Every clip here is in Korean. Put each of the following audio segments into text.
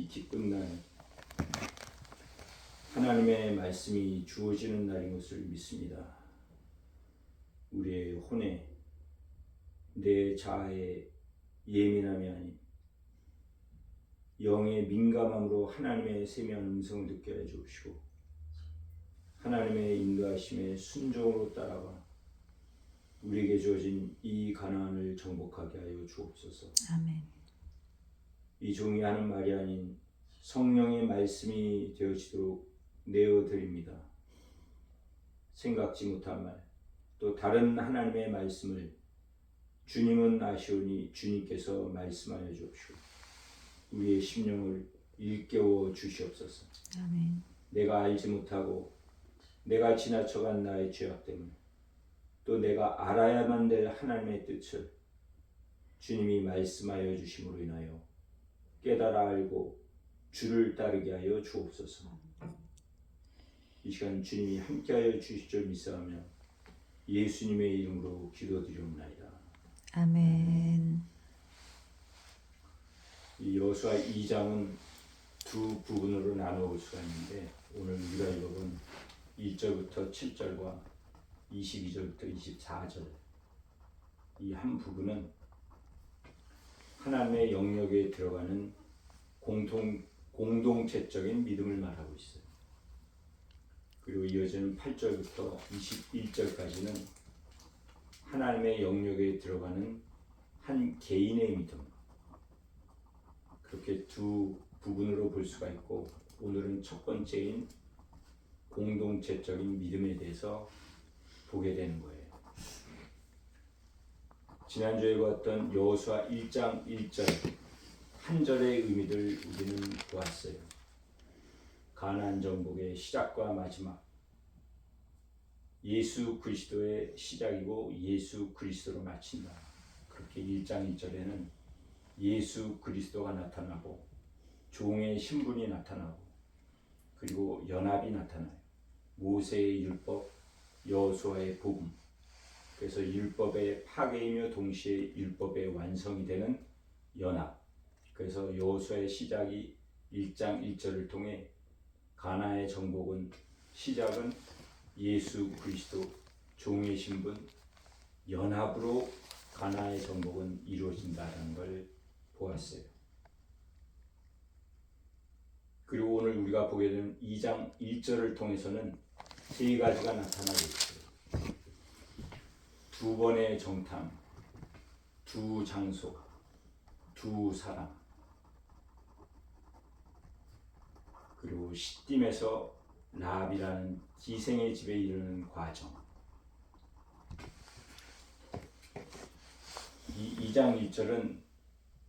기쁜 날, 하나님의 말씀이 주어지는 날인 것을 믿습니다. 우리의 혼에, 내 자아의 예민함이 아닌 영의 민감함으로 하나님의 세미한 음성을 듣게 해 주시고, 하나님의 인도하심에 순종으로 따라가 우리에게 주어진 이 가나안을 정복하게 하여 주옵소서. 아멘. 이 종이 하는 말이 아닌 성령의 말씀이 되어지도록 내어드립니다. 생각지 못한 말, 또 다른 하나님의 말씀을 주님은 아시오니 주님께서 말씀하여 주옵시고 우리의 심령을 일깨워 주시옵소서. 아멘. 내가 알지 못하고 내가 지나쳐간 나의 죄악 때문에, 또 내가 알아야만 될 하나님의 뜻을 주님이 말씀하여 주심으로 인하여 깨달아 알고 주를 따르게 하여 주옵소서. 이 시간 주님이 함께하여 주실 줄 믿사오며 예수님의 이름으로 기도드리옵나이다. 아멘. 이 여호수아 2장은 두 부분으로 나눠볼 수가 있는데, 오늘 우리가 읽어본 1절부터 7절과 22절부터 24절 이 한 부분은 하나님의 영역에 들어가는 공동체적인 믿음을 말하고 있어요. 그리고 이어지는 8절부터 21절까지는 하나님의 영역에 들어가는 한 개인의 믿음, 그렇게 두 부분으로 볼 수가 있고, 오늘은 첫 번째인 공동체적인 믿음에 대해서 보게 되는 거예요. 지난주에 봤던 여호수아 1장 1절 한 절의 의미를 우리는 보았어요. 가나안 정복의 시작과 마지막, 예수 그리스도의 시작이고 예수 그리스도로 마친다. 그렇게 1장 1절에는 예수 그리스도가 나타나고 종의 신분이 나타나고, 그리고 연합이 나타나요. 모세의 율법, 여호수아의 복음. 그래서 율법의 파괴이며 동시에 율법의 완성이 되는 연합. 그래서 여호수아의 시작이 1장 1절을 통해 가나안의 정복은, 시작은 예수 그리스도 종의 신분 연합으로 가나안의 정복은 이루어진다는 걸 보았어요. 그리고 오늘 우리가 보게 되는 2장 1절을 통해서는 세 가지가 나타나고 있어요. 두 번의 정탐, 두 장소, 두 사람, 그리고 시딤에서 라합이라는 기생의 집에 이르는 과정. 이 2장 1절은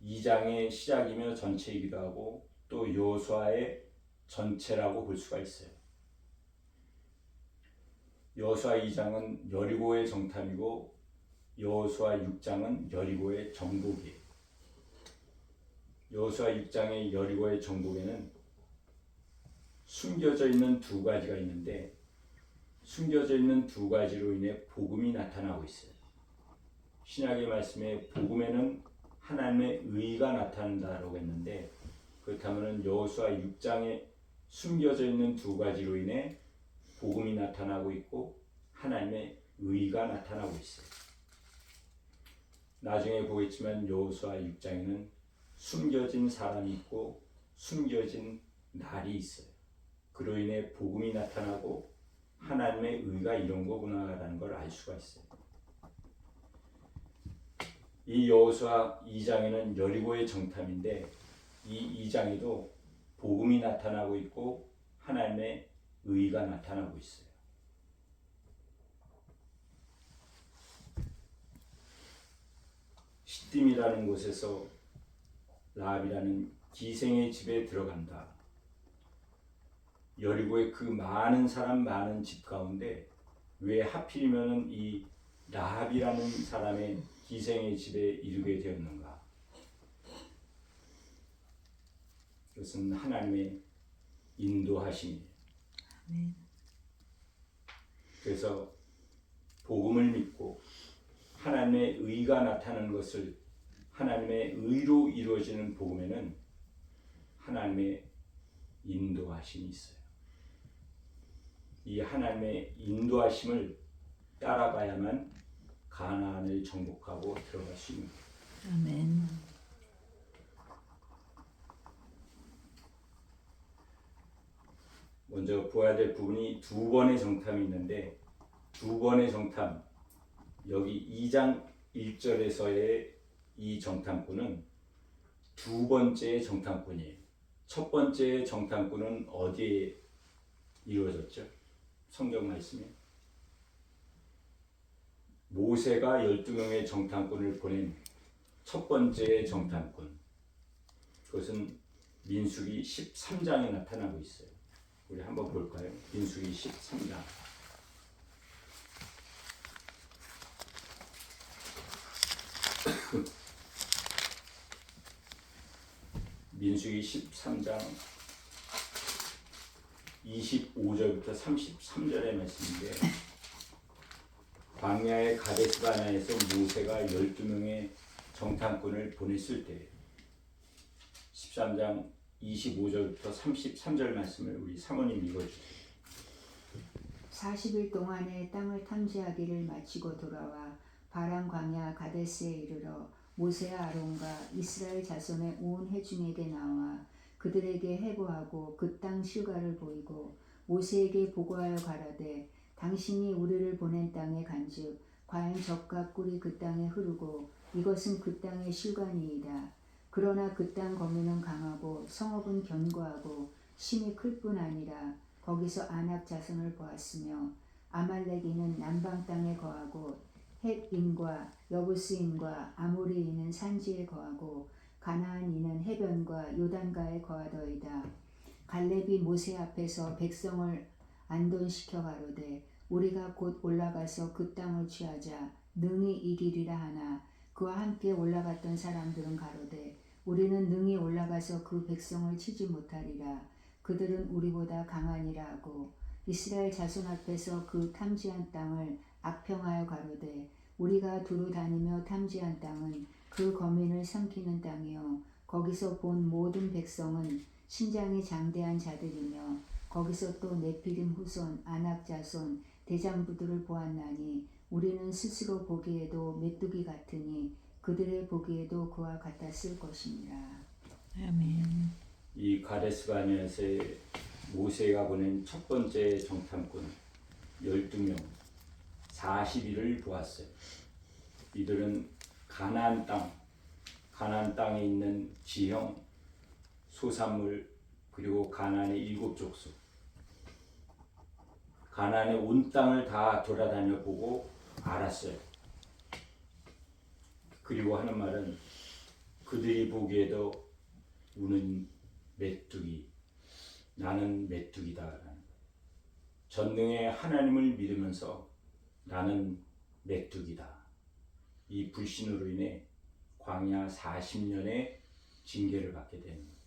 2장의 시작이며 전체이기도 하고, 또 여호수아의 전체라고 볼 수가 있어요. 여호수아 2장은 여리고의 정탐이고, 여호수아 6장은 여리고의 정복이에요. 여호수아 6장의 여리고의 정복에는 숨겨져 있는 두 가지가 있는데, 숨겨져 있는 두 가지로 인해 복음이 나타나고 있어요. 신약의 말씀에 복음에는 하나님의 의가 나타난다라고 했는데, 그렇다면 여호수아 6장에 숨겨져 있는 두 가지로 인해 복음이 나타나고 있고 하나님의 의가 나타나고 있어요. 나중에 보겠지만 여호수아 6장에는 숨겨진 사람이 있고 숨겨진 날이 있어요. 그로 인해 복음이 나타나고 하나님의 의가 이런 거구나라는 걸 알 수가 있어요. 이 여호수아 2장에는 여리고의 정탐인데, 이 2장에도 복음이 나타나고 있고 하나님의 의가 나타나고 있어요. 시딤이라는 곳에서 라합이라는 기생의 집에 들어간다. 여리고의 그 많은 사람, 많은 집 가운데 왜 하필이면 이 라합이라는 사람의 기생의 집에 이르게 되었는가? 그것은 하나님의 인도하심이에요. 아멘. 그래서 복음을 믿고 하나님의 의가 나타나는 것을, 하나님의 의로 이루어지는 복음에는 하나님의 인도하심이 있어요. 이 하나님의 인도하심을 따라가야만 가나안을 정복하고 들어갈 수 있는 거예요. 아멘. 먼저 보아야 될 부분이 두 번의 정탐이 있는데, 두 번의 정탐, 여기 2장 1절에서의 이 정탐꾼은 두 번째 정탐꾼이에요. 첫 번째 정탐꾼은 어디에 이루어졌죠? 성경 말씀에 모세가 12명의 정탐꾼을 보낸 첫 번째 정탐꾼, 그것은 민수기 13장에 나타나고 있어요. 우리 한번 볼까요? 민수기 13장. 민수기 13장 25절부터 33절의 말씀인데, 광야의 가데스바네아에서 모세가 12명의 정탐꾼을 보냈을 때 13장 25절부터 33절 말씀을 우리 사모님 읽어주세요. 40일 동안에 땅을 탐지하기를 마치고 돌아와 바람 광야 가데스에 이르러 모세와 아론과 이스라엘 자손의 온 회중에게 나와 그들에게 해보하고 그 땅 실과를 보이고 모세에게 보고하여 가라되 당신이 우리를 보낸 땅에 간즉 과연 젖과 꿀이 그 땅에 흐르고 이것은 그 땅의 실과니이다. 그러나 그 땅 거민은 강하고 성읍은 견고하고 심이 클 뿐 아니라 거기서 아낙 자손을 보았으며 아말렉인은 남방 땅에 거하고 헷인과 여부스인과 아모리인은 산지에 거하고 가나안인은 해변과 요단가에 거하더이다. 갈렙이 모세 앞에서 백성을 안돈시켜 가로되 우리가 곧 올라가서 그 땅을 취하자 능히 이기리라 하나 그와 함께 올라갔던 사람들은 가로되 우리는 능히 올라가서 그 백성을 치지 못하리라. 그들은 우리보다 강하니라 하고 이스라엘 자손 앞에서 그 탐지한 땅을 악평하여 가로되 우리가 두루 다니며 탐지한 땅은 그 거민을 삼키는 땅이요 거기서 본 모든 백성은 신장이 장대한 자들이며 거기서 또 네피림 후손 아낙 자손 대장부들을 보았나니 우리는 스스로 보기에도 메뚜기 같으니 그들의 보기에도 그와 같았을 것이니라. 아멘. 이 가데스바네아에서 모세가 보낸 첫 번째 정탐꾼 12명 40일을 보았어요. 이들은 가나안 땅에 있는 지형, 소산물, 그리고 가나안의 7족속, 가나안의 온 땅을 다 돌아다녀 보고 알았어요. 그리고 하는 말은 그들이 보기에도 우는 메뚜기, 나는 메뚜기다. 전능의 하나님을 믿으면서 나는 메뚜기다. 이 불신으로 인해 광야 40년의 징계를 받게 됩니다.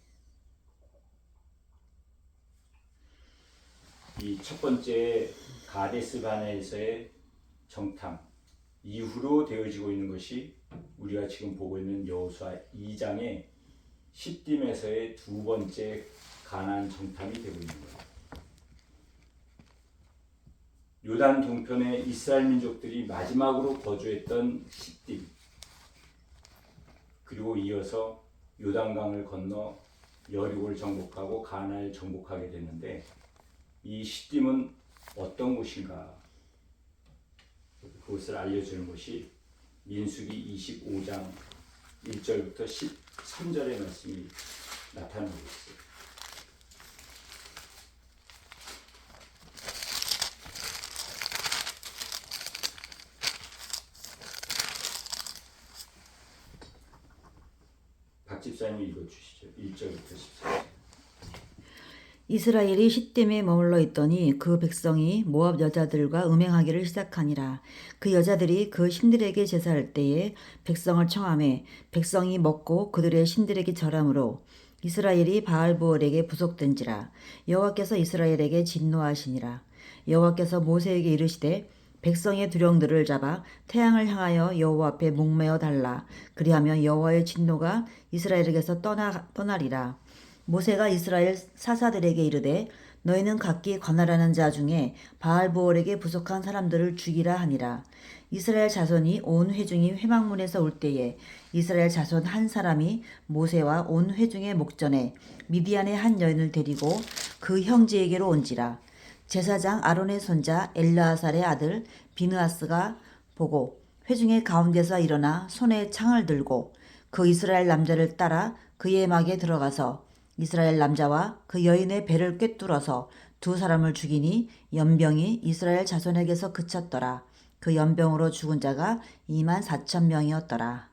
이 첫 번째 가데스바네아에서의 정탐 이후로 되어지고 있는 것이 우리가 지금 보고 있는 여호수아 2장의 시딤에서의 두 번째 가나안 정탐이 되고 있는 거예요. 요단 동편에 이스라엘 민족들이 마지막으로 거주했던 시딤, 그리고 이어서 요단강을 건너 여리고를 정복하고 가나안을 정복하게 됐는데, 이 시딤은 어떤 곳인가? 그것을 알려주는 것이 민수기 25장 1절부터 13절의 말씀이 나타나고 있어요. 박 집사님이 읽어주시죠. 1절부터 14절. 이스라엘이 시딤에 머물러 있더니 그 백성이 모압 여자들과 음행하기를 시작하니라. 그 여자들이 그 신들에게 제사할 때에 백성을 청하매 백성이 먹고 그들의 신들에게 절함으로 이스라엘이 바알부올에게 부속된지라. 여호와께서 이스라엘에게 진노하시니라. 여호와께서 모세에게 이르시되 백성의 두령들을 잡아 태양을 향하여 여호와 앞에 목매어 달라. 그리하면 여호와의 진노가 이스라엘에게서 떠나리라. 모세가 이스라엘 사사들에게 이르되 너희는 각기 관할하는 자 중에 바알보올에게 부속한 사람들을 죽이라 하니라. 이스라엘 자손이 온 회중이 회막문에서 올 때에 이스라엘 자손 한 사람이 모세와 온 회중의 목전에 미디안의 한 여인을 데리고 그 형제에게로 온지라. 제사장 아론의 손자 엘르아살의 아들 비느하스가 보고 회중의 가운데서 일어나 손에 창을 들고 그 이스라엘 남자를 따라 그의 막에 들어가서 이스라엘 남자와 그 여인의 배를 꿰뚫어서 두 사람을 죽이니 연병이 이스라엘 자손에게서 그쳤더라. 그 연병으로 죽은 자가 24,000명이었더라.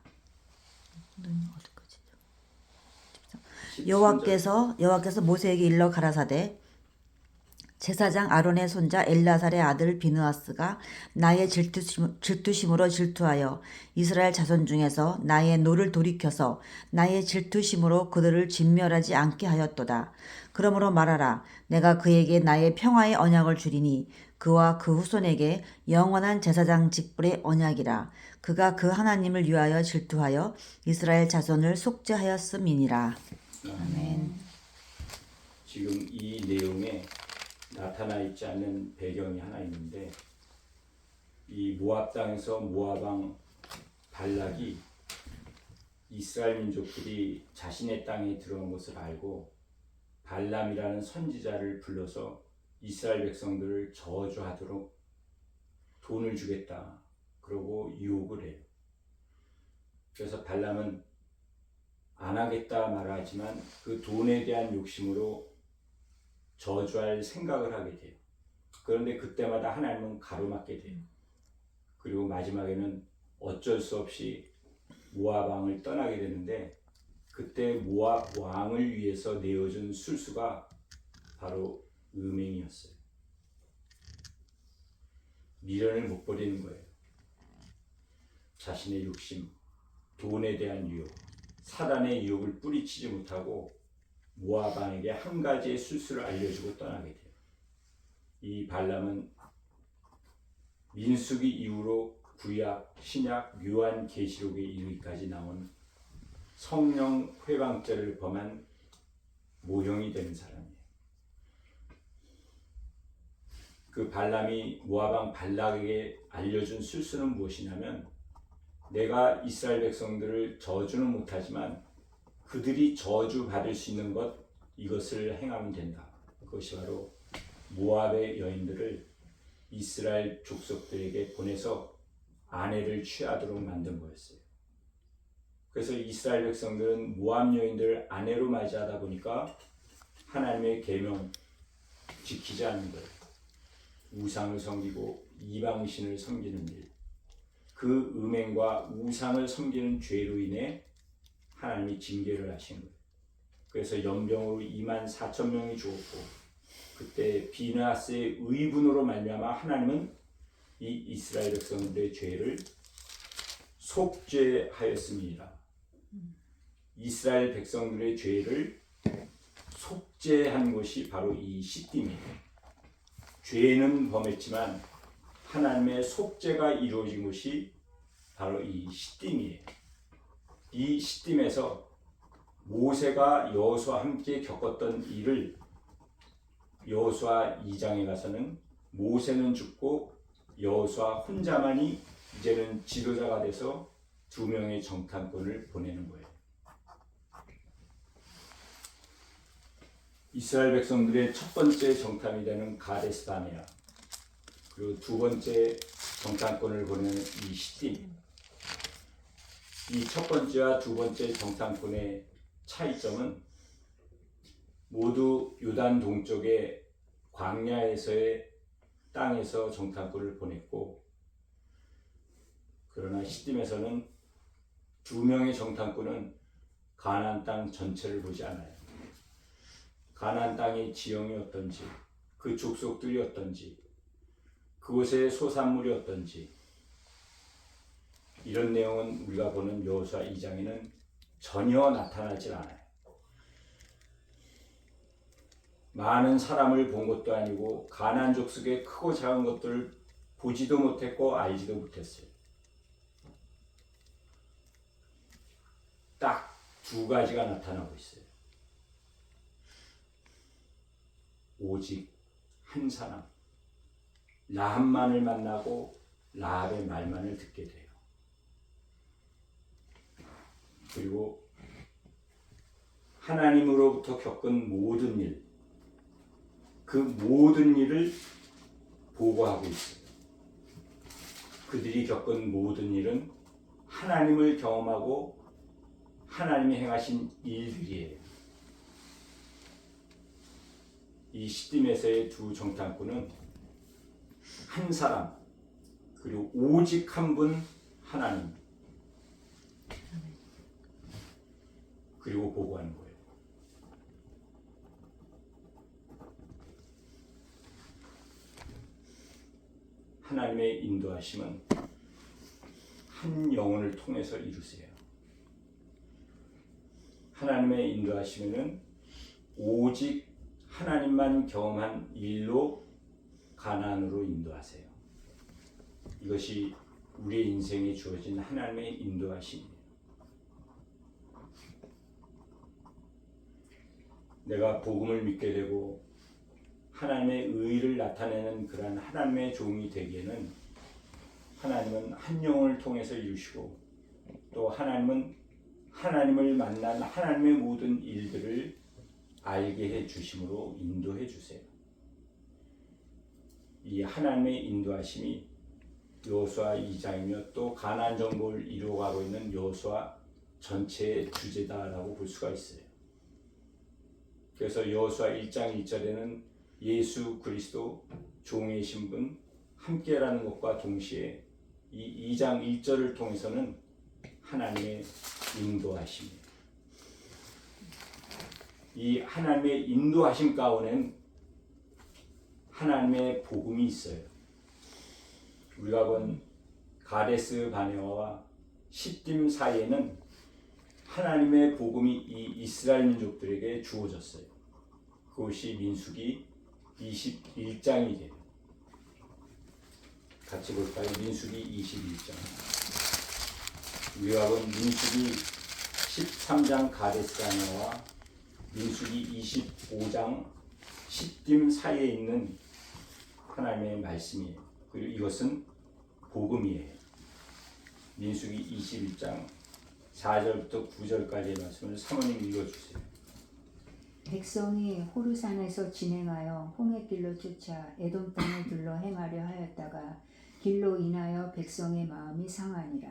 여호와께서 모세에게 일러 가라사대 제사장 아론의 손자 엘라살의 아들 비느하스가 나의 질투심으로 질투하여 이스라엘 자손 중에서 나의 노를 돌이켜서 나의 질투심으로 그들을 진멸하지 않게 하였도다. 그러므로 말하라. 내가 그에게 나의 평화의 언약을 주리니 그와 그 후손에게 영원한 제사장 직분의 언약이라. 그가 그 하나님을 위하여 질투하여 이스라엘 자손을 속죄하였음이니라. 아멘. 지금 이 내용에 나타나 있지 않는 배경이 하나 있는데, 이 모압 땅에서 모압 왕 발락이 이스라엘 민족들이 자신의 땅에 들어온 것을 알고 발람이라는 선지자를 불러서 이스라엘 백성들을 저주하도록 돈을 주겠다 그러고 유혹을 해요. 그래서 발람은 안 하겠다 말하지만 그 돈에 대한 욕심으로 저주할 생각을 하게 돼요. 그런데 그때마다 하나님은 가로막게 돼요. 그리고 마지막에는 어쩔 수 없이 모압 왕을 떠나게 되는데, 그때 모압 왕을 위해서 내어준 술수가 바로 음행이었어요. 미련을 못 버리는 거예요. 자신의 욕심, 돈에 대한 유혹, 사단의 유혹을 뿌리치지 못하고 모압 왕에게 한 가지의 술수를 알려주고 떠나게 돼요. 이 발람은 민수기 이후로 구약, 신약, 요한 계시록에 이르기까지 나온 성령 회방죄를 범한 모형이 되는 사람이에요. 그 발람이 모압 왕 발락에게 알려준 술수는 무엇이냐면, 내가 이스라엘 백성들을 저주는 못하지만 그들이 저주받을 수 있는 것, 이것을 행하면 된다. 그것이 바로 모압의 여인들을 이스라엘 족속들에게 보내서 아내를 취하도록 만든 거였어요. 그래서 이스라엘 백성들은 모압 여인들을 아내로 맞이하다 보니까 하나님의 계명 지키지 않는 거예요. 우상을 섬기고 이방신을 섬기는 일, 그 음행과 우상을 섬기는 죄로 인해 하나님이 징계를 하신 거예요. 그래서 연병으로 24,000명이 죽었고, 그때 비느하스의 의분으로 말미암아 하나님은 이 이스라엘 백성들의 죄를 속죄하였습니다. 이스라엘 백성들의 죄를 속죄한 것이 바로 이 시딤이에요. 죄는 범했지만 하나님의 속죄가 이루어진 것이 바로 이 시딤이에요. 이 시딤에서 모세가 여호수아와 함께 겪었던 일을 여호수아 2장에 가서는 모세는 죽고 여호수아 혼자만이 이제는 지도자가 돼서 2명의 정탐꾼을 보내는 거예요. 이스라엘 백성들의 첫 번째 정탐이 되는 가데스 바네아, 그리고 두 번째 정탐꾼을 보내는 이 시딤. 이 첫 번째와 두 번째 정탐꾼의 차이점은 모두 요단 동쪽의 광야에서의 땅에서 정탐꾼을 보냈고, 그러나 시딤에서는 2명의 정탐꾼은 가나안 땅 전체를 보지 않아요. 가나안 땅의 지형이 어떤지, 그 족속들이 어떤지, 그곳의 소산물이 어떤지, 이런 내용은 우리가 보는 여호수아 2장에는 전혀 나타나질 않아요. 많은 사람을 본 것도 아니고 가나안 족속의 크고 작은 것들을 보지도 못했고 알지도 못했어요. 딱 2가지가 나타나고 있어요. 오직 한 사람, 라합만을 만나고 라합의 말만을 듣게 돼요. 그리고 하나님으로부터 겪은 모든 일, 그 모든 일을 보고하고 있어요. 그들이 겪은 모든 일은 하나님을 경험하고 하나님이 행하신 일들이에요. 이 시딤에서의 두 정탐꾼은 한 사람, 그리고 오직 한 분 하나님, 그리고 보고하는 거예요. 하나님의 인도하심은 한 영혼을 통해서 이루세요. 하나님의 인도하심에는 오직 하나님만 경험한 일로 가나안으로 인도하세요. 이것이 우리의 인생에 주어진 하나님의 인도하심이에요. 내가 복음을 믿게 되고 하나님의 의를 나타내는 그러한 하나님의 종이 되기에는 하나님은 한 영혼을 통해서 이루시고 또 하나님은 하나님을 만난 하나님의 모든 일들을 알게 해 주심으로 인도해 주세요. 이 하나님의 인도하심이 여호수아 2장이며 또 가나안 정복을 이루어가고 있는 여호수아 전체의 주제다라고 볼 수가 있어요. 그래서 여호수아 1장 2절에는 예수 그리스도 종의 신분 함께라는 것과 동시에 이 2장 1절을 통해서는 하나님의 인도하심이에요. 이 하나님의 인도하심 가운데는 하나님의 복음이 있어요. 우리가 본 가데스 바네아와 시딤 사이에는 하나님의 복음이 이 이스라엘 민족들에게 주어졌어요. 그것이 민수기 21장이 돼요. 같이 볼까요? 민수기 21장. 우리가 본 민수기 13장 가데스 바네아와 민수기 25장 시딤 사이에 있는 하나님의 말씀이에요. 그리고 이것은 복음이에요. 민수기 21장 4절부터 9절까지의 말씀을 사모님 읽어주세요. 백성이 호르산에서 진행하여 홍해길로 쫓아 에돔 땅을 둘러 행하려 하였다가 길로 인하여 백성의 마음이 상하니라.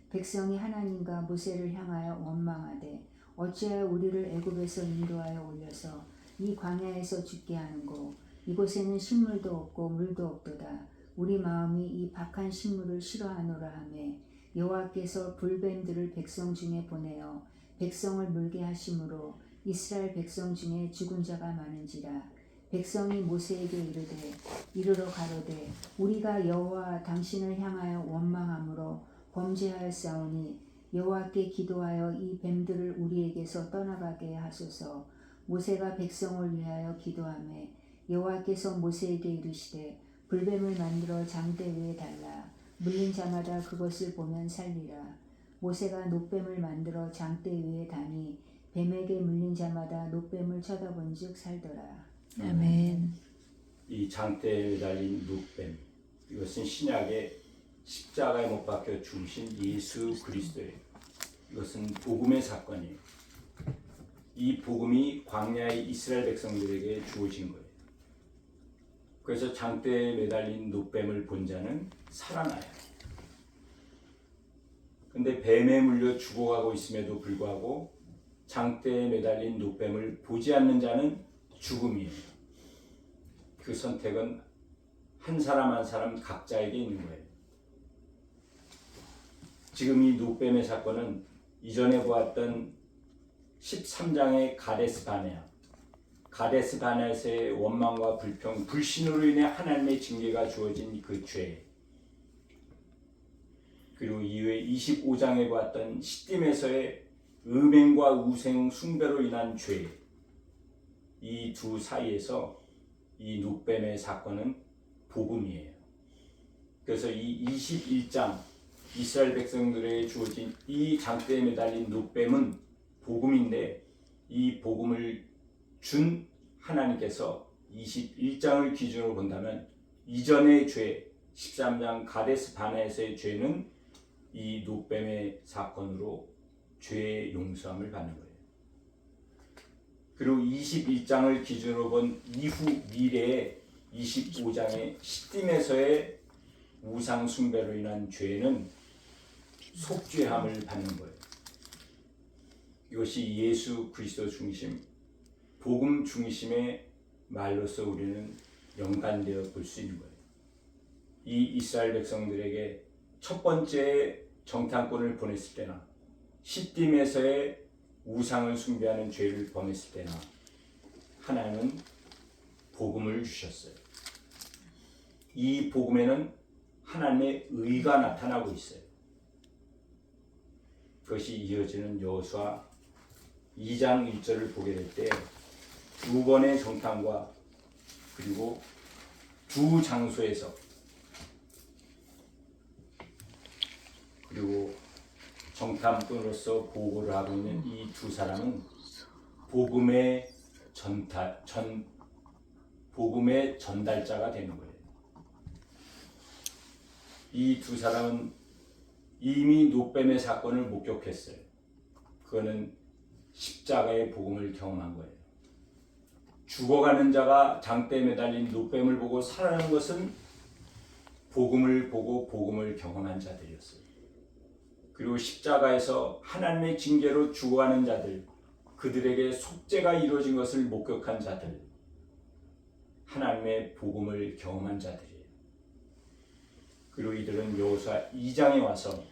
백성이 하나님과 모세를 향하여 원망하되 어찌하여 우리를 애굽에서 인도하여 올려서 이 광야에서 죽게 하는고 이곳에는 식물도 없고 물도 없도다. 우리 마음이 이 박한 식물을 싫어하노라 하며 여호와께서 불뱀들을 백성 중에 보내어 백성을 물게 하심으로 이스라엘 백성 중에 죽은 자가 많은지라. 백성이 모세에게 이르러 가로되 우리가 여호와 당신을 향하여 원망함으로 범죄하였사오니 여호와께 기도하여 이 뱀들을 우리에게서 떠나가게 하소서. 모세가 백성을 위하여 기도하매 여호와께서 모세에게 이르시되 불뱀을 만들어 장대 위에 달라 물린 자마다 그것을 보면 살리라. 모세가 놋뱀을 만들어 장대 위에 다니 뱀에게 물린 자마다 놋뱀을 쳐다본즉 살더라. 아멘. 이 장대에 매달린 놋뱀, 이것은 신약의 십자가에 못 박혀 죽으신 예수 그리스도예요. 이것은 복음의 사건이에요. 이 복음이 광야의 이스라엘 백성들에게 주어진 거예요. 그래서 장대에 매달린 놋뱀을 본 자는 살아나요. 근데 뱀에 물려 죽어가고 있음에도 불구하고 장대에 매달린 놋뱀을 보지 않는 자는 죽음이에요. 그 선택은 한 사람 한 사람 각자에게 있는 거예요. 지금 이 놋뱀의 사건은 이전에 보았던 13장의 가데스 바네아에서의 원망과 불평, 불신으로 인해 하나님의 징계가 주어진 그 죄, 그리고 이후에 25장에 보았던 시딤에서의 음행과 우생 숭배로 인한 죄, 이 두 사이에서 이 놋뱀의 사건은 복음이에요. 그래서 이 21장 이스라엘 백성들에게 주어진 이 장대에 매달린 놋뱀은 복음인데 이 복음을 준 하나님께서 21장을 기준으로 본다면 이전의 죄 13장 가데스 바네아에서의 죄는 이 노뱀의 사건으로 죄의 용서함을 받는 거예요. 그리고 21장을 기준으로 본 이후 미래의 25장의 시딤에서의 우상 숭배로 인한 죄는 속죄함을 받는 거예요. 이것이 예수 그리스도 중심, 복음 중심의 말로서 우리는 연관되어 볼 수 있는 거예요. 이 이스라엘 백성들에게 첫 번째 정탐꾼을 보냈을 때나 시딤에서의 우상을 숭배하는 죄를 범했을 때나 하나님은 복음을 주셨어요. 이 복음에는 하나님의 의가 나타나고 있어요. 그것이 이어지는 여호수아 2장 1절을 보게 될 때 두 번의 정탐과 그리고 두 장소에서 그리고 정탐꾼으로서 보고를 하고 있는 이 두 사람은 복음의 전달자가 되는 거예요. 이 두 사람은 이미 노뱀의 사건을 목격했어요. 그거는 십자가의 복음을 경험한 거예요. 죽어가는 자가 장대에 매달린 노뱀을 보고 살아나는 것은 복음을 보고 복음을 경험한 자들이었어요. 그리고 십자가에서 하나님의 징계로 죽어가는 자들, 그들에게 속죄가 이루어진 것을 목격한 자들, 하나님의 복음을 경험한 자들이에요. 그리고 이들은 여호수아 2장에 와서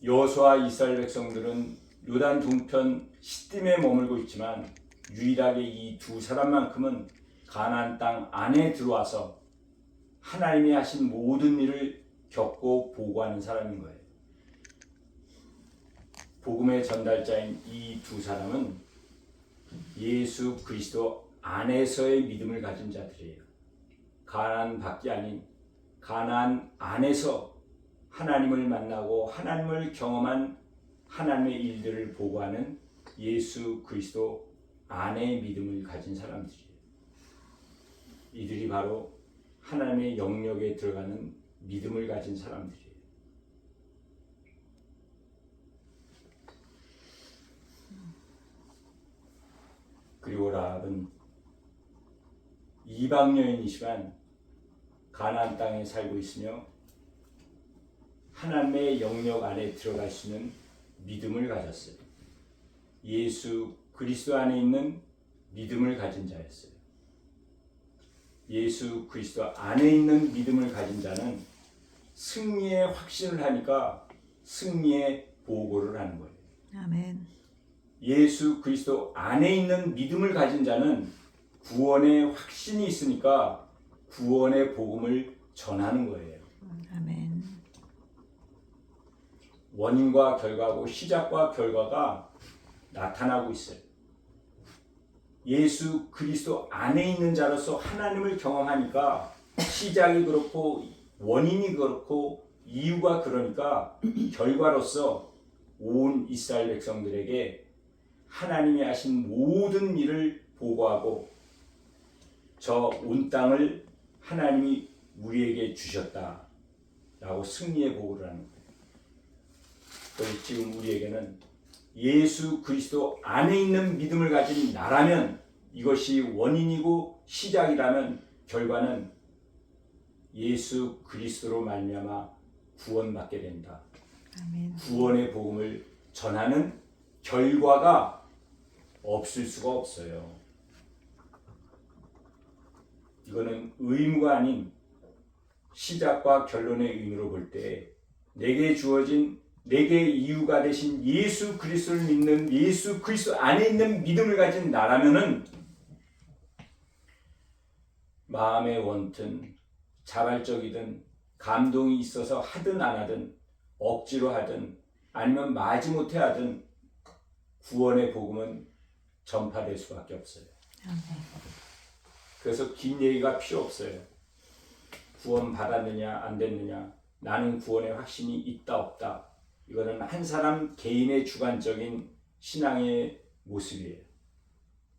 여호수아 이스라엘 백성들은 요단 동편 시딤에 머물고 있지만 유일하게 이 두 사람만큼은 가나안 땅 안에 들어와서 하나님이 하신 모든 일을 겪고 보고하는 사람인 거예요. 복음의 전달자인 이 두 사람은 예수 그리스도 안에서의 믿음을 가진 자들이에요. 가나안 밖이 아닌 가나안 안에서 하나님을 만나고 하나님을 경험한 하나님의 일들을 보고하는 예수 그리스도 안의 믿음을 가진 사람들이에요. 이들이 바로 하나님의 영역에 들어가는 믿음을 가진 사람들이에요. 그리고 라합은 이방 여인이지만 가나안 땅에 살고 있으며 하나님의 영역 안에 들어갈 수 있는 믿음을 가졌어요. 예수 그리스도 안에 있는 믿음을 가진 자였어요. 예수 그리스도 안에 있는 믿음을 가진 자는 승리의 확신을 하니까 승리의 보고를 하는 거예요. 아멘. 예수 그리스도 안에 있는 믿음을 가진 자는 구원의 확신이 있으니까 구원의 복음을 전하는 거예요. 아멘. 원인과 결과하고 시작과 결과가 나타나고 있어요. 예수 그리스도 안에 있는 자로서 하나님을 경험하니까 시작이 그렇고 원인이 그렇고 이유가 그러니까 결과로서 온 이스라엘 백성들에게 하나님이 하신 모든 일을 보고하고 저 온 땅을 하나님이 우리에게 주셨다라고 승리의 보고를 하는 거예요. 그래서 지금 우리에게는 예수 그리스도 안에 있는 믿음을 가진 나라면 이것이 원인이고 시작이라면 결과는 예수 그리스도로 말미암아 구원받게 된다. 아멘. 구원의 복음을 전하는 결과가 없을 수가 없어요. 이거는 의무가 아닌 시작과 결론의 의미로 볼 때 내게 주어진 내게 이유가 되신 예수 그리스도를 믿는 예수 그리스도 안에 있는 믿음을 가진 나라면은 마음의 원튼 자발적이든 감동이 있어서 하든 안 하든 억지로 하든 아니면 마지못해 하든 구원의 복음은 전파될 수밖에 없어요. 그래서 긴 얘기가 필요 없어요. 구원 받았느냐 안 됐느냐, 나는 구원의 확신이 있다 없다, 이거는 한 사람 개인의 주관적인 신앙의 모습이에요.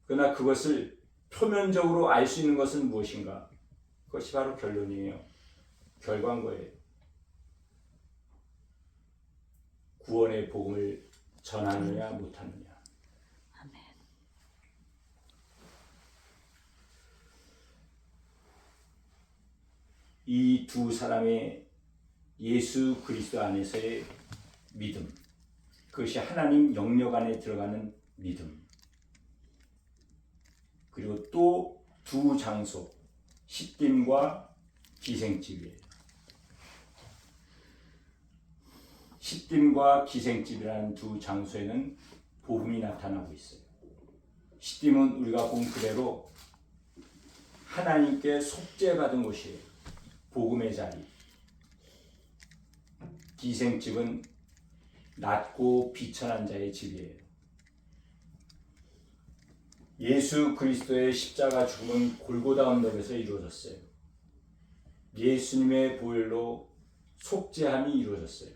그러나 그것을 표면적으로 알 수 있는 것은 무엇인가? 그것이 바로 결론이에요. 결과인 거예요. 구원의 복음을 전하느냐 못하느냐. 아멘. 이 두 사람의 예수 그리스도 안에서의 믿음, 그것이 하나님 영역 안에 들어가는 믿음, 그리고 또 두 장소, 시딤과 기생집이에요. 시딤과 기생집이라는 두 장소에는 복음이 나타나고 있어요. 시딤은 우리가 본 그대로 하나님께 속죄받은 곳이에요. 복음의 자리. 기생집은 낮고 비천한 자의 집이에요. 예수 그리스도의 십자가 죽음은 골고다 언덕에서 이루어졌어요. 예수님의 보혈로 속죄함이 이루어졌어요.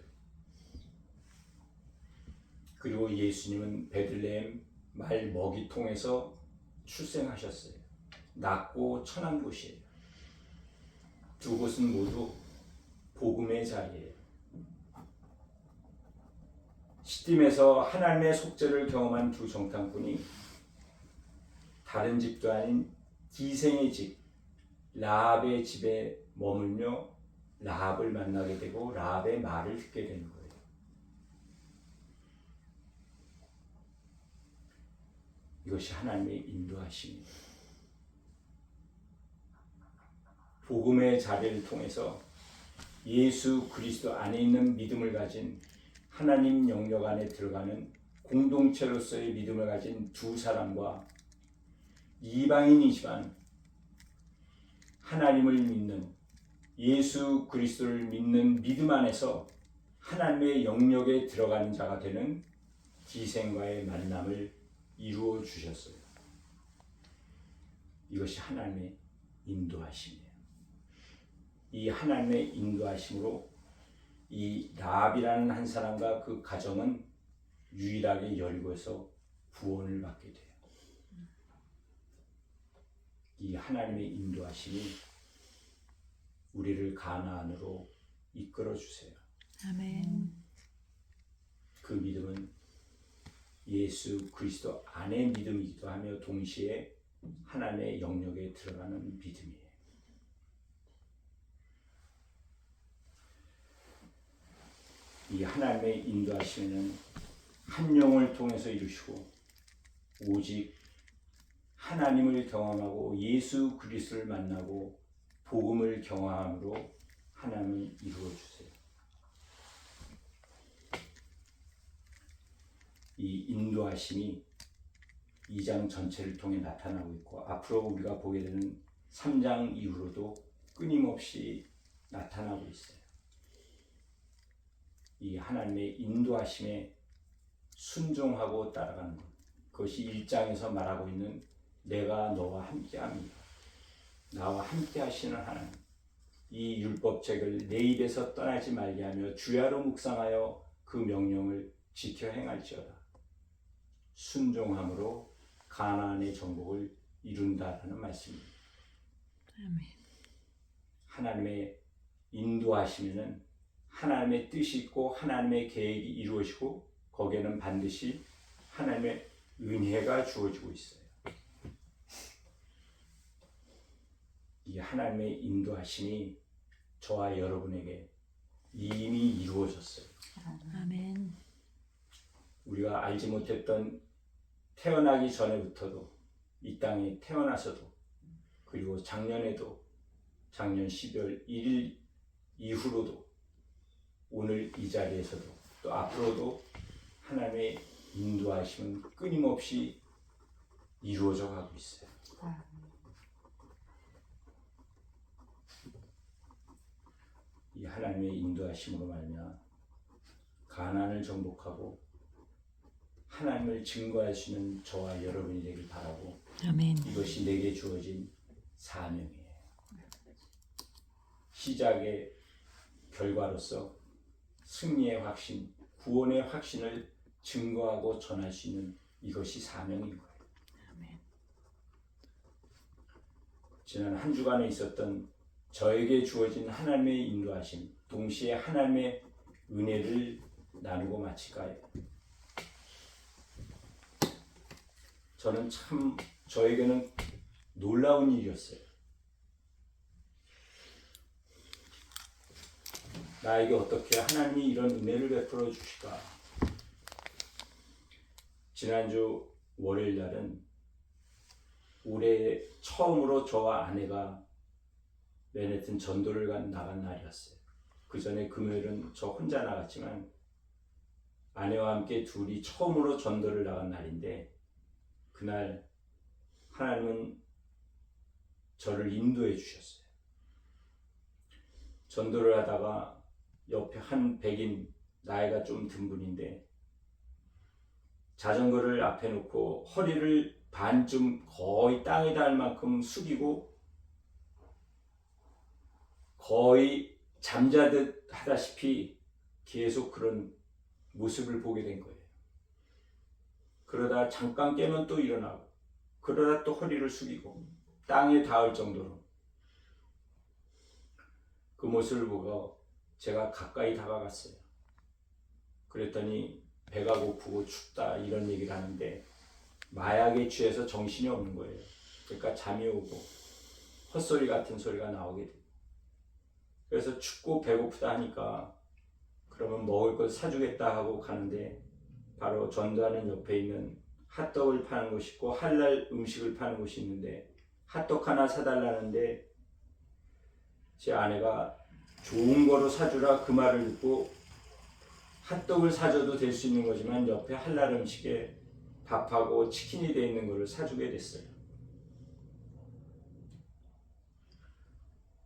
그리고 예수님은 베들레헴 말 먹이통에서 출생하셨어요. 낮고 천한 곳이에요. 두 곳은 모두 복음의 자리예요. 시딤에서 하나님의 속죄를 경험한 두 정탐꾼이 다른 집도 아닌 기생의 집 라합의 집에 머물며 라합을 만나게 되고 라합의 말을 듣게 되는 거예요. 이것이 하나님의 인도하심이에요. 복음의 자리를 통해서 예수 그리스도 안에 있는 믿음을 가진 하나님 영역 안에 들어가는 공동체로서의 믿음을 가진 두 사람과 이방인이지만 하나님을 믿는 예수 그리스도를 믿는 믿음 안에서 하나님의 영역에 들어가는 자가 되는 기생과의 만남을 이루어 주셨어요. 이것이 하나님의 인도하심이에요. 이 하나님의 인도하심으로 이 라합이라는 한 사람과 그 가정은 유일하게 여리고에서 구원을 받게 돼요. 이 하나님의 인도하심이 우리를 가나안으로 이끌어 주세요. 아멘. 그 믿음은 예수 그리스도 안의 믿음이기도 하며 동시에 하나님의 영역에 들어가는 믿음이에요. 이 하나님의 인도하심에는 한 영을 통해서 이루시고 오직 하나님을 경험하고 예수 그리스도를 만나고 복음을 경험함으로 하나님을 이루어 주세요. 이 인도하심이 2장 전체를 통해 나타나고 있고 앞으로 우리가 보게 되는 3장 이후로도 끊임없이 나타나고 있어요. 이 하나님의 인도하심에 순종하고 따라가는 것, 그것이 1장에서 말하고 있는 내가 너와 함께합니다. 나와 함께 하시는 하나님, 이 율법책을 내 입에서 떠나지 말게 하며 주야로 묵상하여 그 명령을 지켜 행할지어다. 순종함으로 가나안의 정복을 이룬다라는 말씀입니다. 아멘. 하나님의 인도하시면은 하나님의 뜻이 있고 하나님의 계획이 이루어지고 거기에는 반드시 하나님의 은혜가 주어지고 있어요. 이 하나님의 인도하심이 저와 여러분에게 이미 이루어졌어요. 아멘. 우리가 알지 못했던 태어나기 전에부터도 이 땅에 태어나서도 그리고 작년에도 작년 12월 1일 이후로도 오늘 이 자리에서도 또 앞으로도 하나님의 인도하심은 끊임없이 이루어져 가고 있어요. 이 하나님의 인도하심으로 말미암아 가나안을 정복하고 하나님을 증거할 수 있는 저와 여러분이 되길 바라고 아멘. 이것이 내게 주어진 사명이에요. 시작의 결과로서 승리의 확신, 구원의 확신을 증거하고 전할 수 있는 이것이 사명인 거예요. 아멘. 지난 한 주간에 있었던 저에게 주어진 하나님의 인도하심, 동시에 하나님의 은혜를 나누고 마칠까요? 저는 참 저에게는 놀라운 일이었어요. 나에게 어떻게 하나님이 이런 은혜를 베풀어 주실까? 지난주 월요일 날은 올해 처음으로 저와 아내가 맨해튼 전도를 나간 날이었어요. 그 전에 금요일은 저 혼자 나갔지만 아내와 함께 둘이 처음으로 전도를 나간 날인데, 그날 하나님은 저를 인도해 주셨어요. 전도를 하다가 옆에 한 백인, 나이가 좀 든 분인데 자전거를 앞에 놓고 허리를 반쯤 거의 땅에 닿을 만큼 숙이고 거의 잠자듯 하다시피 계속 그런 모습을 보게 된 거예요. 그러다 잠깐 깨면 또 일어나고, 그러다 또 허리를 숙이고 땅에 닿을 정도로. 그 모습을 보고 제가 가까이 다가갔어요. 그랬더니 배가 고프고 춥다 이런 얘기를 하는데 마약에 취해서 정신이 없는 거예요. 그러니까 잠이 오고 헛소리 같은 소리가 나오게 돼요. 그래서 춥고 배고프다 하니까 그러면 먹을 걸 사주겠다 하고 가는데, 바로 전도하는 옆에 있는 핫도그를 파는 곳이 있고 할랄 음식을 파는 곳이 있는데 핫도그 하나 사달라는데 제 아내가 좋은 거로 사주라 그 말을 듣고 핫도그를 사줘도 될 수 있는 거지만 옆에 할랄 음식에 밥하고 치킨이 되어 있는 거를 사주게 됐어요.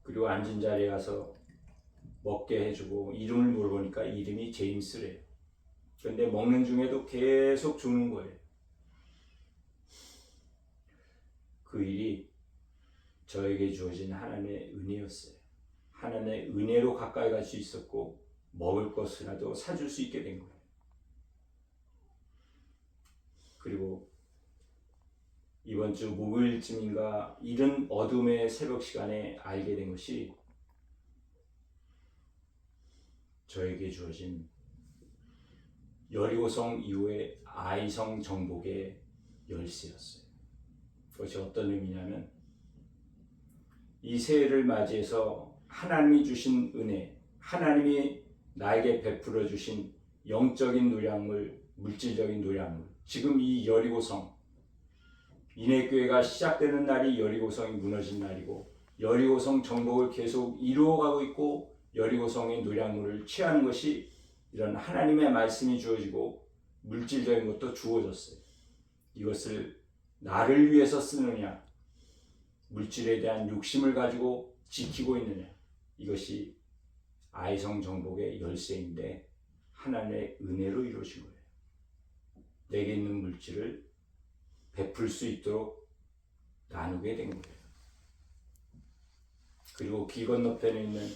그리고 앉은 자리에 가서 먹게 해주고 이름을 물어보니까 이름이 제임스래요. 그런데 먹는 중에도 계속 주는 거예요. 그 일이 저에게 주어진 하나님의 은혜였어요. 하나님의 은혜로 가까이 갈 수 있었고 먹을 것이라도 사줄 수 있게 된 거예요. 그리고 이번 주 목요일쯤인가 이른 어둠의 새벽 시간에 알게 된 것이 저에게 주어진 여리고성 이후의 아이성 정복의 열쇠였어요. 그것이 어떤 의미냐면, 이 새해를 맞이해서 하나님이 주신 은혜, 하나님이 나에게 베풀어 주신 영적인 노량물, 물질적인 노량물, 지금 이 여리고성, 인해교회가 시작되는 날이 여리고성이 무너진 날이고 여리고성 정복을 계속 이루어가고 있고 여리고성의 노량물을 취하는 것이 이런 하나님의 말씀이 주어지고 물질적인 것도 주어졌어요. 이것을 나를 위해서 쓰느냐, 물질에 대한 욕심을 가지고 지키고 있느냐, 이것이 아이성 정복의 열쇠인데 하나님의 은혜로 이루어진 거예요. 내게 있는 물질을 베풀 수 있도록 나누게 된 거예요. 그리고 길 건너편에 있는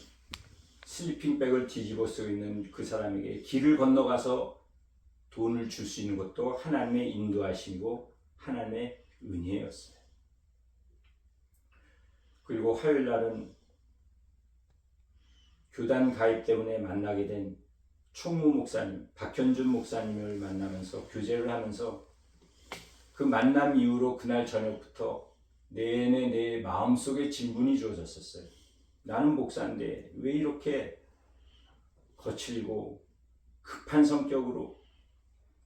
슬리핑백을 뒤집어 쓰고 있는 그 사람에게 길을 건너가서 돈을 줄 수 있는 것도 하나님의 인도하심이고 하나님의 은혜였어요. 그리고 화요일 날은 교단 가입 때문에 만나게 된 총무 목사님, 박현준 목사님을 만나면서 교제를 하면서 그 만남 이후로 그날 저녁부터 내내 내 마음속에 질문이 주어졌었어요. 나는 목사인데 왜 이렇게 거칠고 급한 성격으로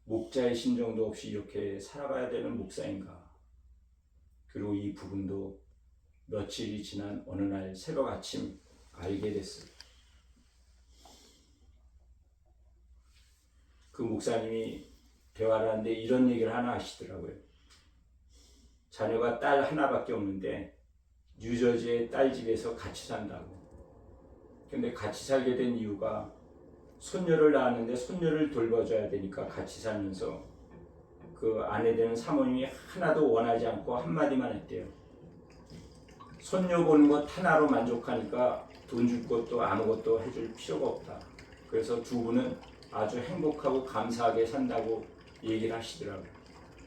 목자의 심정도 없이 이렇게 살아가야 되는 목사인가? 그리고 이 부분도 며칠이 지난 어느 날 새벽 아침 알게 됐어요. 그 목사님이 대화를 하는데 이런 얘기를 하나 하시더라고요. 자녀가 딸 하나밖에 없는데 뉴저지의 딸 집에서 같이 산다고. 근데 같이 살게 된 이유가 손녀를 낳았는데 손녀를 돌봐줘야 되니까 같이 살면서 그 아내 되는 사모님이 하나도 원하지 않고 한마디만 했대요. 손녀 보는 것 하나로 만족하니까 돈 줄 것도 아무것도 해줄 필요가 없다. 그래서 두 분은 아주 행복하고 감사하게 산다고 얘기를 하시더라고요.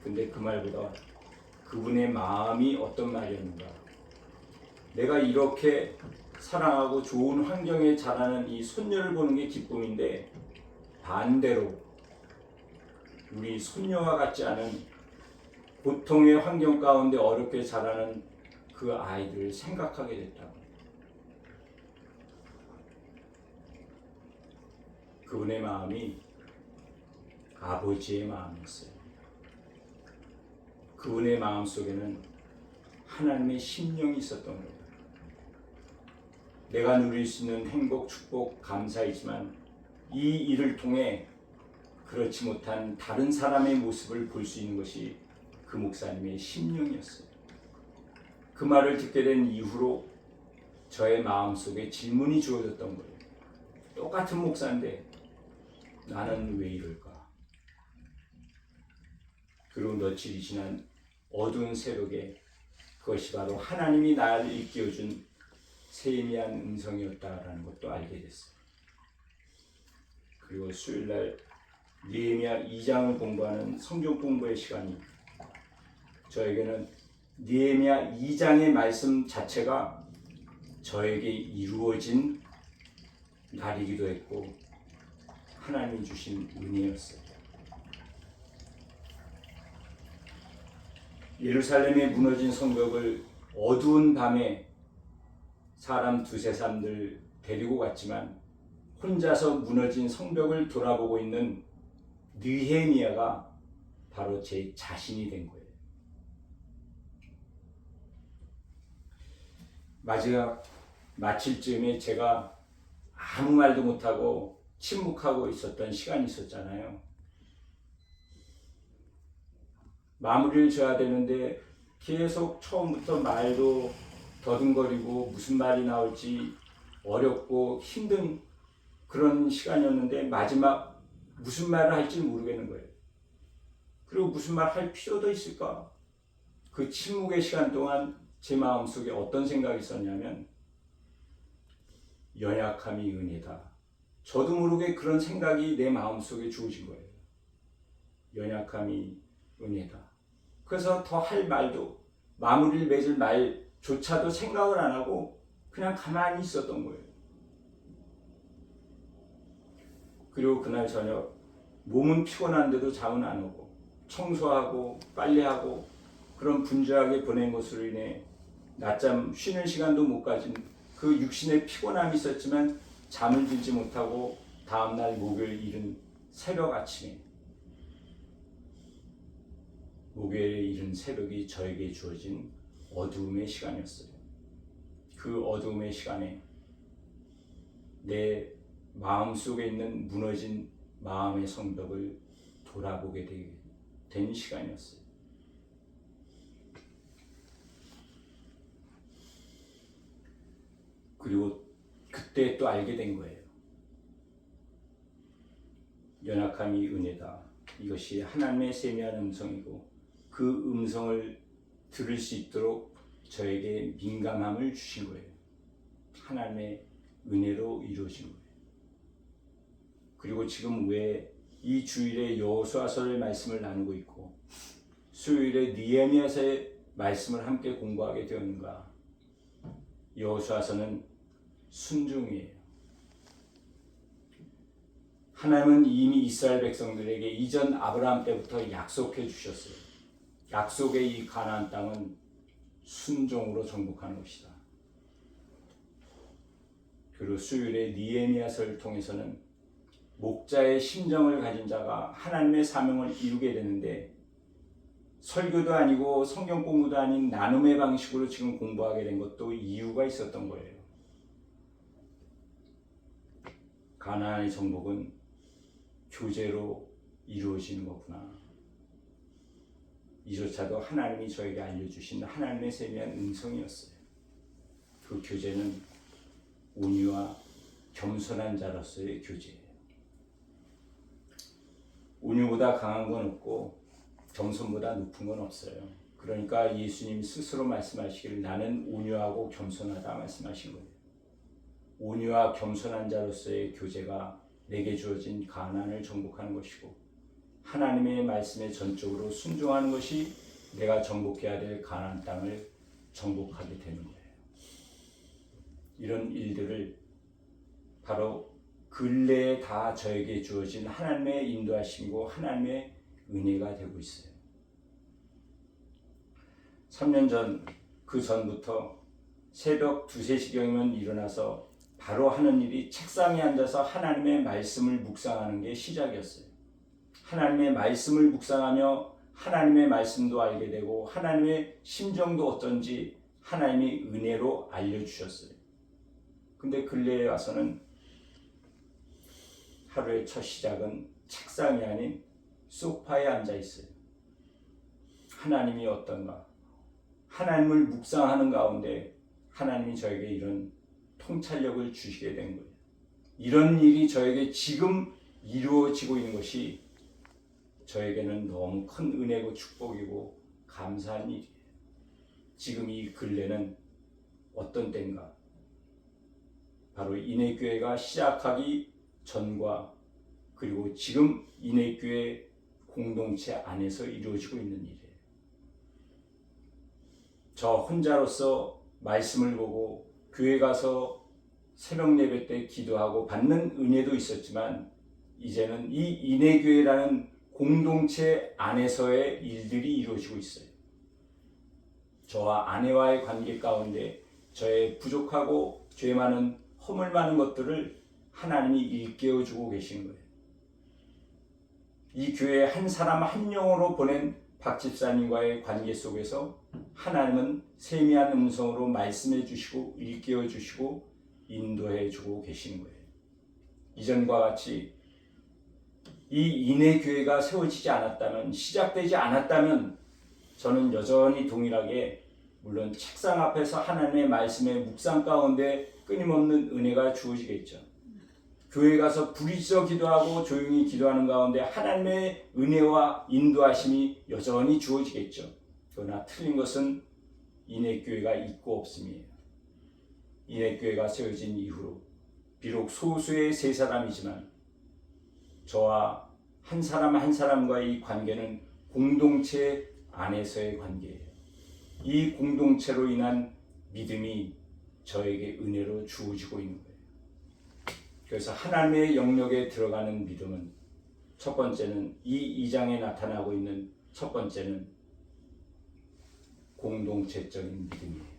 근데 그 말보다 그분의 마음이 어떤 말이었는가. 내가 이렇게 사랑하고 좋은 환경에 자라는 이 손녀를 보는 게 기쁨인데, 반대로 우리 손녀와 같지 않은 고통의 환경 가운데 어렵게 자라는 그 아이들을 생각하게 됐다고. 그분의 마음이 아버지의 마음이었어요. 그분의 마음 속에는 하나님의 심령이 있었던 거예요. 내가 누릴 수 있는 행복, 축복, 감사이지만 이 일을 통해 그렇지 못한 다른 사람의 모습을 볼 수 있는 것이 그 목사님의 심령이었어요. 그 말을 듣게 된 이후로 저의 마음속에 질문이 주어졌던 거예요. 똑같은 목사인데 나는 왜 이럴까? 그리고 며칠이 지난 어두운 새벽에 그것이 바로 하나님이 나를 일깨워준 세미한 음성이었다라는 것도 알게 됐어요. 그리고 수요일날 느헤미야 2장을 공부하는 성경 공부의 시간이, 저에게는 느헤미야 2장의 말씀 자체가 저에게 이루어진 날이기도 했고 하나님이 주신 은혜였어요. 예루살렘에 무너진 성벽을 어두운 밤에 사람 두세 사람들 데리고 갔지만 혼자서 무너진 성벽을 돌아보고 있는 느헤미야가 바로 제 자신이 된 거예요. 마지막 마칠 즈음에 제가 아무 말도 못하고 침묵하고 있었던 시간이 있었잖아요. 마무리를 져야 되는데 계속 처음부터 말도 더듬거리고 무슨 말이 나올지 어렵고 힘든 그런 시간이었는데 마지막 무슨 말을 할지 모르겠는 거예요. 그리고 무슨 말 할 필요도 있을까? 그 침묵의 시간 동안 제 마음속에 어떤 생각이 있었냐면, 연약함이 은혜다. 저도 모르게 그런 생각이 내 마음속에 주어진 거예요. 연약함이 은혜다. 그래서 더 할 말도, 마무리를 맺을 말조차도 생각을 안 하고 그냥 가만히 있었던 거예요. 그리고 그날 저녁 몸은 피곤한데도 잠은 안 오고 청소하고 빨래하고 그런 분주하게 보낸 것으로 인해 낮잠 쉬는 시간도 못 가진 그 육신의 피곤함이 있었지만 잠을 들지 못하고 다음날 목요일 이른 새벽 아침에, 목요일에 이른 새벽이 저에게 주어진 어두움의 시간이었어요. 그 어두움의 시간에 내 마음속에 있는 무너진 마음의 성벽을 돌아보게 된 시간이었어요. 그리고 그때 또 알게 된 거예요. 연약함이 은혜다. 이것이 하나님의 세미한 음성이고 그 음성을 들을 수 있도록 저에게 민감함을 주신 거예요. 하나님의 은혜로 이루어진 거예요. 그리고 지금 왜 이 주일에 여호수아서의 말씀을 나누고 있고 수요일에 느헤미야서의 말씀을 함께 공부하게 되었는가? 여호수아서는 순종이에요. 하나님은 이미 이스라엘 백성들에게 이전 아브라함 때부터 약속해 주셨어요. 약속의 이 가나안 땅은 순종으로 정복하는 것이다. 그리고 수요일에 느헤미야서를 통해서는 목자의 심정을 가진 자가 하나님의 사명을 이루게 되는데, 설교도 아니고 성경 공부도 아닌 나눔의 방식으로 지금 공부하게 된 것도 이유가 있었던 거예요. 가나안의 정복은 교제로 이루어지는 거구나. 이조차도 하나님이 저에게 알려주신 하나님의 세미한 음성이었어요. 그 교제는 온유와 겸손한 자로서의 교제예요. 온유보다 강한 건 없고 겸손보다 높은 건 없어요. 그러니까 예수님 스스로 말씀하시기를 나는 온유하고 겸손하다 말씀하신 거예요. 온유와 겸손한 자로서의 교제가 내게 주어진 가나안을 정복하는 것이고, 하나님의 말씀에 전적으로 순종하는 것이 내가 정복해야 될 가나안 땅을 정복하게 되는 거예요. 이런 일들을 바로 근래에 다 저에게 주어진 하나님의 인도하심이고 하나님의 은혜가 되고 있어요. 3년 전, 그 전부터 새벽 2, 3시경이면 일어나서 바로 하는 일이 책상에 앉아서 하나님의 말씀을 묵상하는 게 시작이었어요. 하나님의 말씀을 묵상하며 하나님의 말씀도 알게 되고 하나님의 심정도 어떤지 하나님이 은혜로 알려주셨어요. 근데 근래에 와서는 하루의 첫 시작은 책상이 아닌 소파에 앉아 있어요. 하나님이 어떤가? 하나님을 묵상하는 가운데 하나님이 저에게 이런 통찰력을 주시게 된 거예요. 이런 일이 저에게 지금 이루어지고 있는 것이 저에게는 너무 큰 은혜고 축복이고 감사한 일이에요. 지금 이 근래는 어떤 때인가? 바로 인해교회가 시작하기 전과 그리고 지금 인해교회 공동체 안에서 이루어지고 있는 일이에요. 저 혼자로서 말씀을 보고 교회 가서 새벽 예배 때 기도하고 받는 은혜도 있었지만 이제는 이 인해교회라는 공동체 안에서의 일들이 이루어지고 있어요. 저와 아내와의 관계 가운데 저의 부족하고 죄 많은 허물 많은 것들을 하나님이 일깨워주고 계신 거예요. 이 교회 한 사람 한 영으로 보낸 박 집사님과의 관계 속에서 하나님은 세미한 음성으로 말씀해 주시고 일깨워 주시고 인도해 주고 계시는 거예요. 이전과 같이 이 인해교회가 세워지지 않았다면, 시작되지 않았다면 저는 여전히 동일하게 물론 책상 앞에서 하나님의 말씀의 묵상 가운데 끊임없는 은혜가 주어지겠죠. 교회 가서 부르짖어 기도하고 조용히 기도하는 가운데 하나님의 은혜와 인도하심이 여전히 주어지겠죠. 그러나 틀린 것은 인해교회가 있고 없음이에요. 인해교회가 세워진 이후로 비록 소수의 세 사람이지만 저와 한 사람 한 사람과의 이 관계는 공동체 안에서의 관계예요. 이 공동체로 인한 믿음이 저에게 은혜로 주어지고 있는 거예요. 그래서 하나님의 영역에 들어가는 믿음은 첫 번째는 이 2장에 나타나고 있는 첫 번째는 공동체적인 믿음이에요.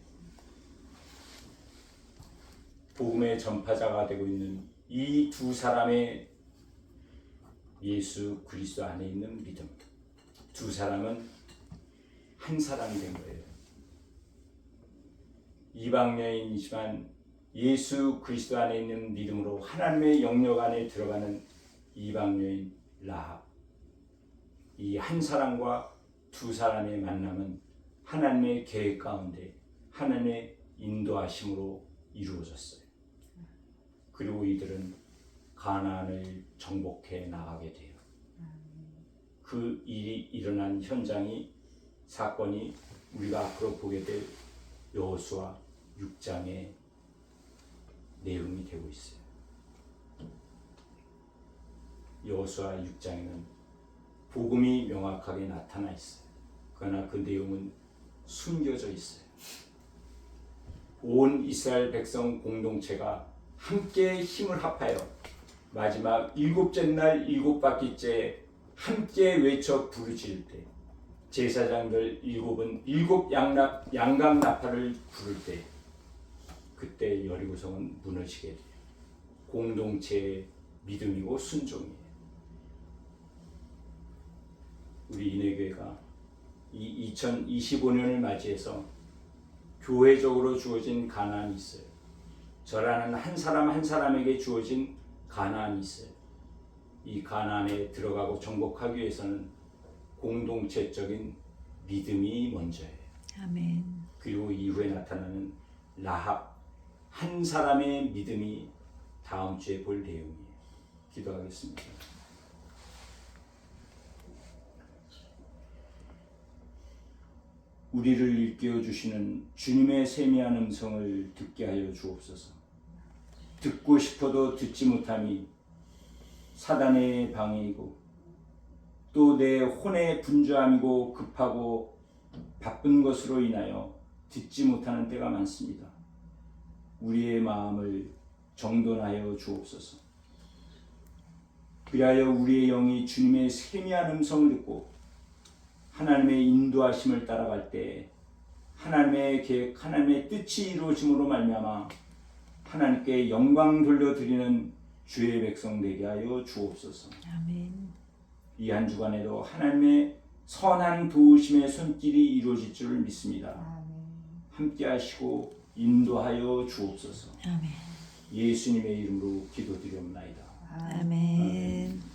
복음의 전파자가 되고 있는 이 두 사람의 예수 그리스도 안에 있는 믿음. 두 사람은 한 사람이 된 거예요. 이방 여인이지만 예수 그리스도 안에 있는 믿음으로 하나님의 영역 안에 들어가는 이방 여인 라합. 이 한 사람과 두 사람의 만남은 하나님의 계획 가운데 하나님의 인도하심으로 이루어졌어요. 그리고 이들은 가나안을 정복해 나가게 돼요. 그 일이 일어난 현장이 사건이 우리가 앞으로 보게 될 여호수아 6장의 내용이 되고 있어요. 여호수아 6장에는 복음이 명확하게 나타나 있어요. 그러나 그 내용은 숨겨져 있어요. 온 이스라엘 백성 공동체가 함께 힘을 합하여 마지막 일곱째 날 일곱 바퀴째 함께 외쳐 부르짖을 때 제사장들 일곱은 일곱 양각 나팔을 부를 때 그때 여리고성은 무너지게 돼요. 공동체의 믿음이고 순종이에요. 우리 인해교회가 이 2025년을 맞이해서 교회적으로 주어진 가나안이 있어요. 저라는 한 사람 한 사람에게 주어진 가나안이 있어요. 이 가나안에 들어가고 정복하기 위해서는 공동체적인 믿음이 먼저예요. 아멘. 그리고 이후에 나타나는 라합 한 사람의 믿음이 다음 주에 볼 내용이에요. 기도하겠습니다. 우리를 일깨워 주시는 주님의 세미한 음성을 듣게 하여 주옵소서. 듣고 싶어도 듣지 못함이 사단의 방해이고 또 내 혼의 분주함이고 급하고 바쁜 것으로 인하여 듣지 못하는 때가 많습니다. 우리의 마음을 정돈하여 주옵소서. 그리하여 우리의 영이 주님의 세미한 음성을 듣고 하나님의 인도하심을 따라갈 때 하나님의 계획, 하나님의 뜻이 이루어짐으로 말미암아 하나님께 영광 돌려드리는 주의 백성 되게 하여 주옵소서. 아멘. 이 한 주간에도 하나님의 선한 도우심의 손길이 이루어질 줄 믿습니다. 아멘. 함께 하시고 인도하여 주옵소서. 아멘. 예수님의 이름으로 기도드리옵나이다. 아멘.